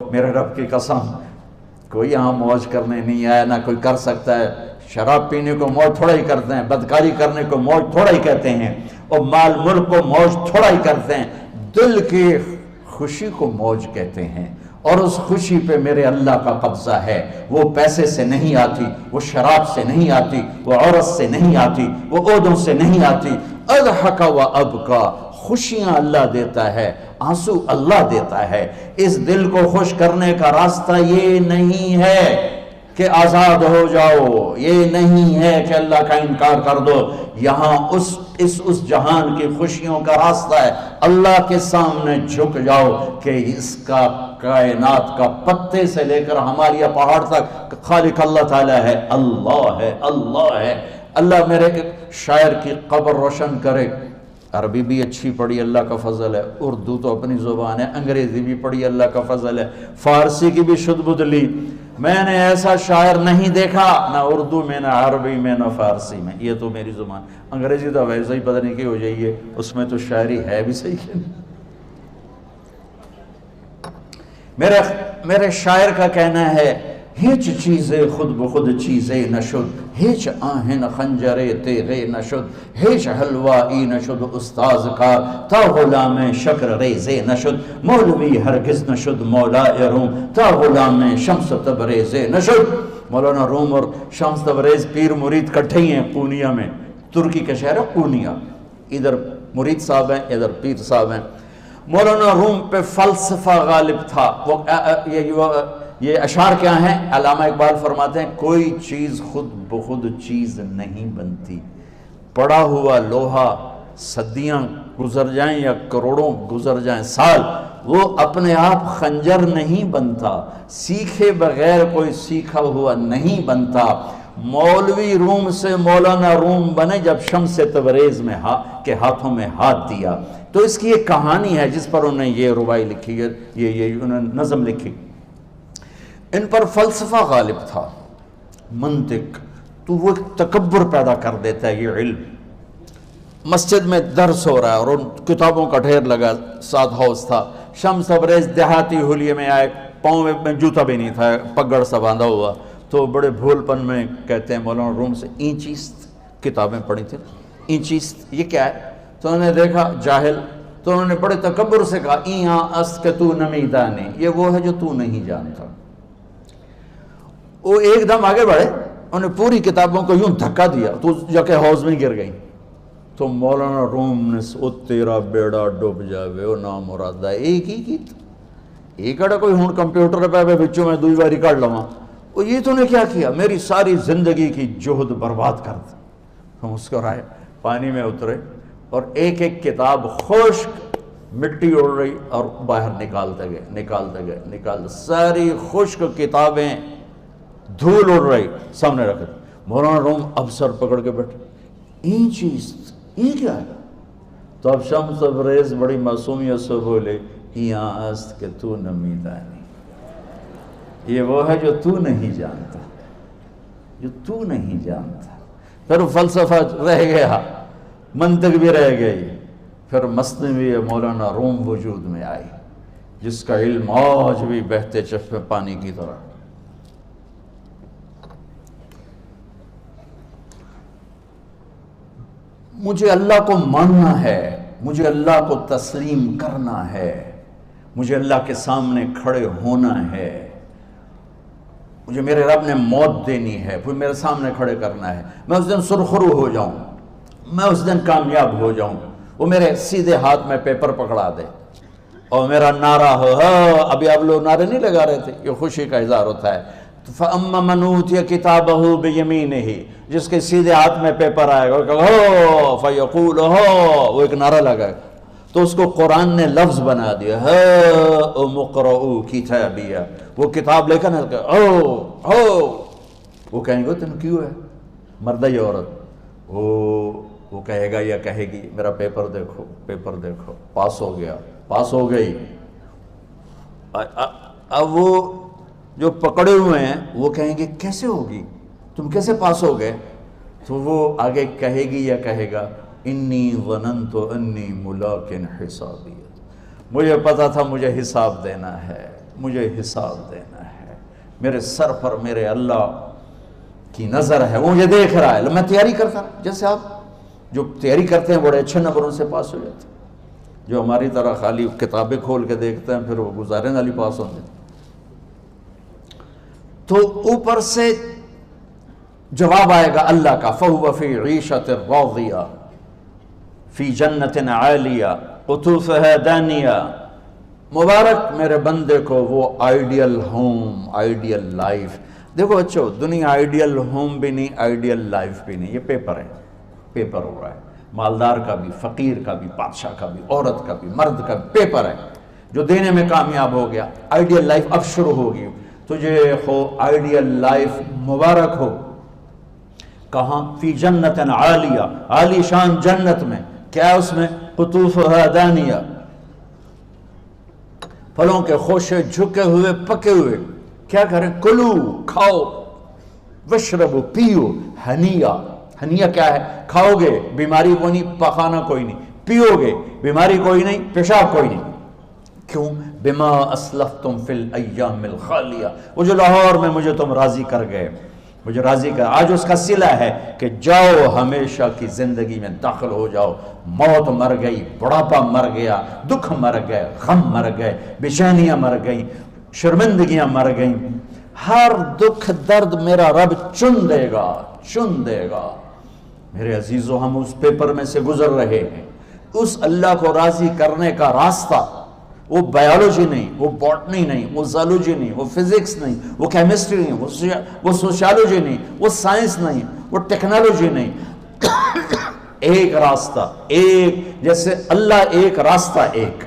میرے رب کی قسم کوئی یہاں موج کرنے نہیں آیا، نہ کوئی کر سکتا ہے۔ شراب پینے کو موج تھوڑا ہی کرتے ہیں، بدکاری کرنے کو موج تھوڑا ہی کہتے ہیں، اور مال ملک کو موج تھوڑا ہی کرتے ہیں، دل کی خوشی کو موج کہتے ہیں۔ اور اس خوشی پہ میرے اللہ کا قبضہ ہے، وہ پیسے سے نہیں آتی، وہ شراب سے نہیں آتی، وہ عورت سے نہیں آتی، وہ عہدوں سے نہیں آتی۔ اضحک و ابکا، خوشیاں اللہ دیتا ہے، آنسو اللہ دیتا ہے۔ اس دل کو خوش کرنے کا راستہ یہ نہیں ہے کہ آزاد ہو جاؤ، یہ نہیں ہے کہ اللہ کا انکار کر دو۔ یہاں اس جہان کی خوشیوں کا راستہ ہے، اللہ کے سامنے جھک جاؤ کہ اس کا کائنات کا پتے سے لے کر ہمالیہ پہاڑ تک خالق اللہ تعالیٰ ہے، اللہ ہے، اللہ ہے۔ اللہ میرے شاعر کی قبر روشن کرے۔ عربی بھی اچھی پڑھی، اللہ کا فضل ہے، اردو تو اپنی زبان ہے، انگریزی بھی پڑھی، اللہ کا فضل ہے، فارسی کی بھی شد بد لی۔ میں نے ایسا شاعر نہیں دیکھا، نہ اردو میں، نہ عربی میں، نہ فارسی میں، یہ تو میری زبان۔ انگریزی تو ویسے ہی پتہ نہیں کی ہو جائیے، اس میں تو شاعری ہے بھی صحیح ہے۔ میرے شاعر کا کہنا ہے، ہیچ چیزیں خود بخود چیزیں نشد، ہیچ آہن خنجر تیغے نشد، ہیچ حلوائی نشد استاذ کا، تا غلام شکر ریزے نشد، مولوی ہرگز نشد مولا روم، تا غلام شمس تبریز نشد۔ مولانا روم اور شمس تبریز پیر مرید کٹھے ہی ہیں پونیا میں، ترکی کا شہر ہے پونیا، ادھر مرید صاحب ہیں، ادھر پیر صاحب ہیں۔ مولانا روم پہ فلسفہ غالب تھا۔ یہ اشعار کیا ہیں؟ علامہ اقبال فرماتے ہیں، کوئی چیز خود بخود چیز نہیں بنتی، پڑا ہوا لوہا صدیاں گزر جائیں یا کروڑوں گزر جائیں سال، وہ اپنے آپ خنجر نہیں بنتا، سیکھے بغیر کوئی سیکھا ہوا نہیں بنتا۔ مولوی روم سے مولانا روم بنے جب شمس تبریز میں کے ہاتھوں میں ہاتھ دیا۔ تو اس کی ایک کہانی ہے جس پر انہوں نے یہ ربائی لکھی ہے، یہ انہوں نے نظم لکھی۔ ان پر فلسفہ غالب تھا، منطق، تو وہ تکبر پیدا کر دیتا ہے یہ علم۔ مسجد میں درس ہو رہا ہے اور ان کتابوں کا ڈھیر لگا، ساتھ ہاؤس تھا۔ شمس تبریز دیہاتی حلیے میں آئے، پاؤں میں جوتا بھی نہیں تھا، پگڑ سا باندھا ہوا، تو بڑے بھول پن میں کہتے ہیں مولانا روم سے، اینچیست کتابیں پڑھی تھیں، اینچیست یہ کیا ہے؟ تو انہوں نے دیکھا جاہل، تو انہوں نے بڑے تکبر سے کہا، ایہاں است کہ تو نمیدانی، یہ وہ ہے جو تو نہیں جانتا۔ وہ ایک دم آگے بڑھے، انہوں نے پوری کتابوں کو یوں دھکا دیا تو جا کے حوض میں گر گئی۔ تو مولانا روم نے او تیرا بیڑا ڈوب جاوے او نامرادہ، ایک ہی کی ایک اڑا کوئی ہون کمپیوٹر پہ بچوں میں دوئی باری کر لواں، وہ یہ تو نے کیا کیا، میری ساری زندگی کی جہد برباد کر دی۔ ہم مسکرائے، پانی میں اترے اور ایک ایک کتاب خشک مٹی اڑ رہی اور باہر نکالتے گئے، ساری خشک کتابیں دھول اڑ رہی سامنے رکھے۔ مولانا روم اب سر پکڑ کے بیٹھے، این چیز یہ کیا ہے؟ تو اب شمس تبریز بڑی معصومیت سے بولے، یہاں است کہ تو نمیدانی، یہ وہ ہے جو تو نہیں جانتا، جو تو نہیں جانتا۔ پھر فلسفہ رہ گیا، منطق بھی رہ گئی، پھر مثنوی مولانا روم وجود میں آئی، جس کا علم آج بھی بہتے چشمے پانی کی طرح۔ مجھے اللہ کو ماننا ہے، مجھے اللہ کو تسلیم کرنا ہے، مجھے اللہ کے سامنے کھڑے ہونا ہے، مجھے میرے رب نے موت دینی ہے، پھر میرے سامنے کھڑے کرنا ہے، میں اس دن سرخرو ہو جاؤں، میں اس دن کامیاب ہو جاؤں، وہ میرے سیدھے ہاتھ میں پیپر پکڑا دے اور میرا نعرہ ہو، ابھی آپ لوگ نعرے نہیں لگا رہے تھے، یہ خوشی کا اظہار ہوتا ہے۔ فَأَمَّا مَنْ أُوتِيَ كِتَابَهُ بِيَمِينِهِ، جس کے سیدھے ہاتھ میں پیپر آئے گا، فَيَقُولُ وہ ایک نعرہ لگائے گا، تو اس کو قرآن نے لفظ بنا دیا، هَاؤْمُ اقْرَءُوا كِتَابِيَهْ، وہ کتاب لے کر وہ کہیں گے تم کیوں ہے، مرد یا عورت، وہ کہے گا یا کہے گی، میرا پیپر دیکھو، پیپر دیکھو، پاس ہو گیا، پاس ہو گئی۔ اب وہ جو پکڑے ہوئے ہیں وہ کہیں گے کیسے ہوگی، تم کیسے پاس ہو گئے؟ تو وہ آگے کہے گی یا کہے گا، انی ظننت انی ملاق حسابی، مجھے پتا تھا مجھے حساب دینا ہے، مجھے حساب دینا ہے، میرے سر پر میرے اللہ کی نظر ہے، وہ مجھے دیکھ رہا ہے۔ میں تیاری کرتا، جیسے آپ جو تیاری کرتے ہیں بڑے اچھے نمبروں سے پاس ہو جاتے ہیں، جو ہماری طرح خالی کتابیں کھول کے دیکھتے ہیں پھر وہ گزارے والی پاس ہوتے ہیں۔ تو اوپر سے جواب آئے گا اللہ کا، فَهُوَ فِي عِيشَةٍ رَاضِيَةٍ فِي جَنَّةٍ عَالِيَةٍ قُطُوفُهَا دَانِيَةٌ۔ مبارک میرے بندے کو وہ آئیڈیل ہوم، آئیڈیل لائف۔ دیکھو بچو، دنیا آئیڈیل ہوم بھی نہیں، آئیڈیل لائف بھی نہیں، یہ پیپر ہے، پیپر ہو رہا ہے، مالدار کا بھی، فقیر کا بھی، بادشاہ کا بھی، عورت کا بھی، مرد کا بھی پیپر ہے۔ جو دینے میں کامیاب ہو گیا، آئیڈیل لائف اب شروع ہوگی۔ تجھے ہو آئیڈیل لائف مبارک ہو۔ کہاں؟ فی جنت عالیہ، عالی شان جنت میں، کیا اس میں؟ قطوفہا دانیہ، پھلوں کے خوشے جھکے ہوئے پکے ہوئے۔ کیا کریں؟ کلو، کھاؤ، وشربو، پیو، ہنیہ۔ ہنیہ کیا ہے؟ کھاؤ گے بیماری کوئی نہیں، پخانہ کوئی نہیں، پیو گے بیماری کوئی نہیں، پیشاب کوئی نہیں۔ کیوں؟ بما اسلفتم فی الایام الخالیہ، وہ جو لاہور میں مجھے تم راضی کر گئے، مجھے راضی کر، آج اس کا صلہ ہے کہ جاؤ ہمیشہ کی زندگی میں داخل ہو جاؤ۔ موت مر گئی، بڑھاپا مر گیا، دکھ مر گئے، غم مر گئے، بے چینیاں مر گئیں، شرمندگیاں مر گئیں، ہر دکھ درد میرا رب چن دے گا، چن دے گا۔ میرے عزیزو، ہم اس پیپر میں سے گزر رہے ہیں۔ اس اللہ کو راضی کرنے کا راستہ، وہ بایولوجی نہیں، وہ باٹنی نہیں، وہ زالوجی نہیں، وہ فزکس نہیں، وہ کیمسٹری نہیں، وہ سوشیالوجی نہیں، وہ سائنس نہیں، وہ ٹیکنالوجی نہیں۔ ایک راستہ، ایک، جیسے اللہ ایک، راستہ ایک،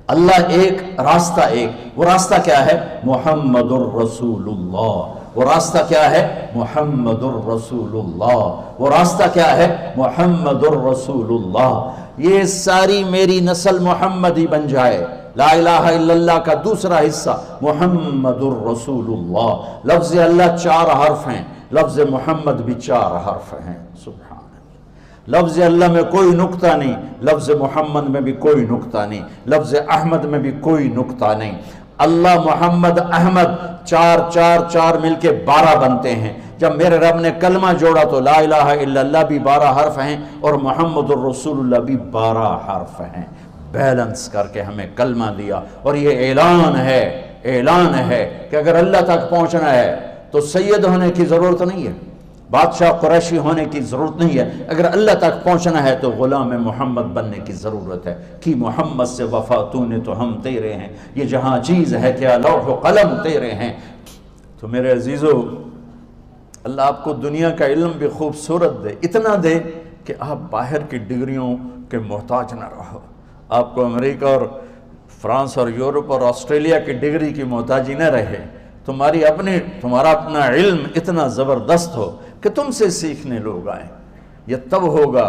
اللہ ایک، راستہ ایک۔ وہ راستہ کیا ہے؟ محمد الرسول اللہ۔ وہ راستہ کیا ہے؟ محمد الرسول اللہ۔ وہ راستہ کیا ہے؟ محمد الرسول اللہ۔ یہ ساری میری نسل محمدی بن جائے۔ لا الہ الا اللہ کا دوسرا حصہ محمد الرسول اللہ۔ لفظ اللہ 4 حرف ہیں، لفظ محمد بھی 4 حرف ہیں۔ سبحان اللہ۔ لفظ اللہ میں کوئی نقطہ نہیں، لفظ محمد میں بھی کوئی نقطہ نہیں، لفظ احمد میں بھی کوئی نقطہ نہیں۔ اللہ، محمد، احمد، 4 4 4 مل کے 12 بنتے ہیں۔ جب میرے رب نے کلمہ جوڑا تو لا الہ الا اللہ بھی 12 حرف ہیں اور محمد الرسول اللہ بھی 12 حرف ہیں۔ بیلنس کر کے ہمیں کلمہ دیا، اور یہ اعلان ہے، اعلان ہے کہ اگر اللہ تک پہنچنا ہے تو سید ہونے کی ضرورت نہیں ہے، بادشاہ قریشی ہونے کی ضرورت نہیں ہے۔ اگر اللہ تک پہنچنا ہے تو غلام محمد بننے کی ضرورت ہے۔ کہ محمد سے وفا تو نے تو ہم تیرے ہیں، یہ جہاں چیز ہے کیا لوح و قلم تیرے ہیں۔ تو میرے عزیزو، اللہ آپ کو دنیا کا علم بھی خوبصورت دے، اتنا دے کہ آپ باہر کی ڈگریوں کے محتاج نہ رہو، آپ کو امریکہ اور فرانس اور یورپ اور آسٹریلیا کی ڈگری کی محتاجی نہ رہے، تمہارا اپنا علم اتنا زبردست ہو کہ تم سے سیکھنے لوگ آئیں۔ یہ تب ہوگا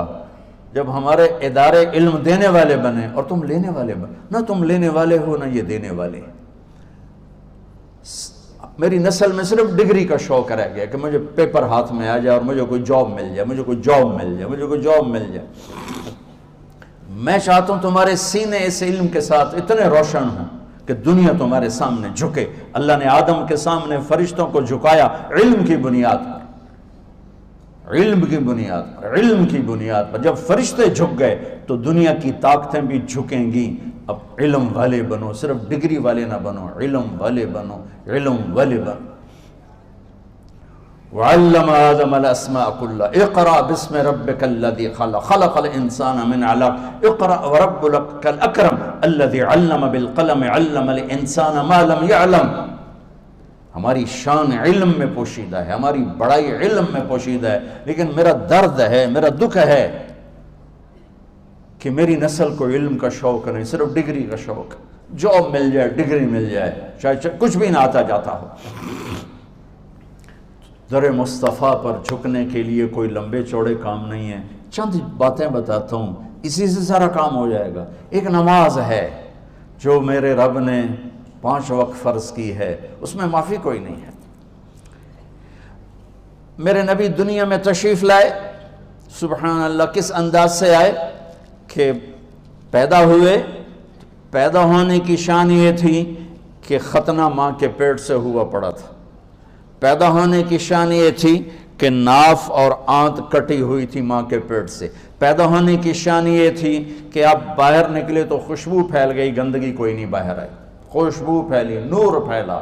جب ہمارے ادارے علم دینے والے بنے اور تم لینے والے بنے۔ نہ تم لینے والے ہو نہ یہ دینے والے۔ میری نسل میں صرف ڈگری کا شوق رہ گیا کہ مجھے پیپر ہاتھ میں آ جائے اور مجھے کوئی جاب مل جائے، مجھے کوئی جاب مل جائے، مجھے کوئی جاب مل جائے۔ میں چاہتا ہوں تمہارے سینے اس علم کے ساتھ اتنے روشن ہوں کہ دنیا تمہارے سامنے جھکے۔ اللہ نے آدم کے سامنے فرشتوں کو جھکایا علم کی بنیاد پر، علم کی بنیاد پر، علم کی بنیاد پر۔ جب فرشتے جھک گئے تو دنیا کی طاقتیں بھی جھکیں گی۔ اب علم والے بنو، صرف ڈگری والے نہ بنو، علم والے بنو، علم والے بنو۔ وعلم آدم الاسماء كلها اقرأ باسم ربك الذي خلق خلق الانسان من علق اقرأ وربك الاكرم الذي علم بالقلم علم الانسان ما لم يعلم۔ ہماری شان علم میں پوشیدہ ہے، ہماری بڑائی علم میں پوشیدہ ہے، لیکن میرا درد ہے، میرا دکھ ہے کہ میری نسل کو علم کا شوق نہیں، صرف ڈگری کا شوق۔ جاب مل جائے، ڈگری مل جائے، چاہے کچھ بھی نہ آتا جاتا ہو۔ در مصطفیٰ پر جھکنے کے لیے کوئی لمبے چوڑے کام نہیں ہے، چند باتیں بتاتا ہوں، اسی سے سارا کام ہو جائے گا۔ ایک نماز ہے جو میرے رب نے 5 وقت فرض کی ہے، اس میں معافی کوئی نہیں ہے۔ میرے نبی دنیا میں تشریف لائے، سبحان اللہ، کس انداز سے آئے کہ پیدا ہوئے، پیدا ہونے کی شان یہ تھی کہ ختنہ ماں کے پیٹ سے ہوا پڑا تھا۔ پیدا ہونے کی شان یہ تھی کہ ناف اور آنت کٹی ہوئی تھی ماں کے پیٹ سے۔ پیدا ہونے کی شان یہ تھی کہ آپ باہر نکلے تو خوشبو پھیل گئی، گندگی کوئی نہیں باہر آئی، خوشبو پھیلی، نور پھیلا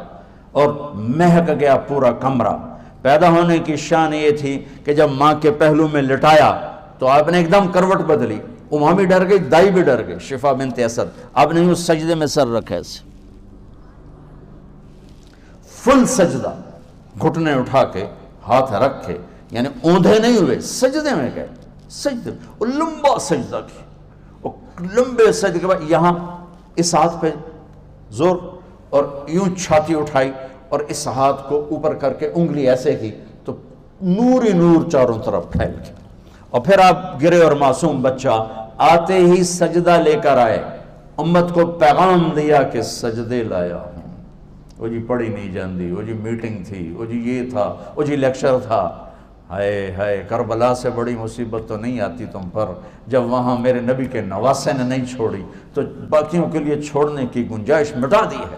اور مہک گیا پورا کمرہ۔ پیدا ہونے کی شان یہ تھی کہ جب ماں کے پہلو میں لٹایا تو آپ نے ایک دم کروٹ بدلی، ماں بھی ڈر گئی، دائی بھی ڈر گئی، شفا بنت اسد۔ آپ نے اس سجدے میں سر رکھا ایسے، فل سجدہ، گھٹنے اٹھا کے ہاتھ رکھ کے، یعنی اوندھے نہیں ہوئے، سجدے میں گئے، سجدے میں، اور لمبا سجدہ کیا، اور لمبے سجدے کے بعد یہاں اس ہاتھ پہ زور، اور یوں چھاتی اٹھائی اور اس ہاتھ کو اوپر کر کے انگلی ایسے کی تو نور ہی نور چاروں طرف پھیل گیا۔ اور پھر آپ گرے اور معصوم بچہ آتے ہی سجدہ لے کر آئے، امت کو پیغام دیا کہ سجدے لایا ہوں۔ وہ جی پڑھی نہیں جاندی، وہ جی میٹنگ تھی، وہ جی یہ تھا، وہ جی لیکچر تھا۔ ہائے ہائے، کربلا سے بڑی مصیبت تو نہیں آتی تم پر جب وہاں میرے نبی کے نواسے نے نہیں چھوڑی تو باقیوں کے لیے چھوڑنے کی گنجائش مٹا دی ہے۔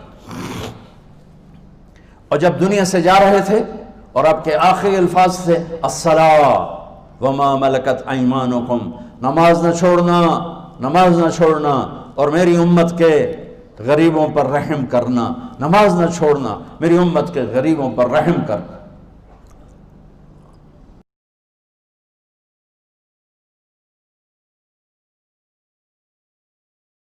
اور جب دنیا سے جا رہے تھے اور آپ کے آخری الفاظ تھے الصلاۃ وما ملکت ایمانکم، نماز نہ چھوڑنا، نماز نہ چھوڑنا، اور میری امت کے غریبوں پر رحم کرنا، نماز نہ چھوڑنا، میری امت کے غریبوں پر رحم کر۔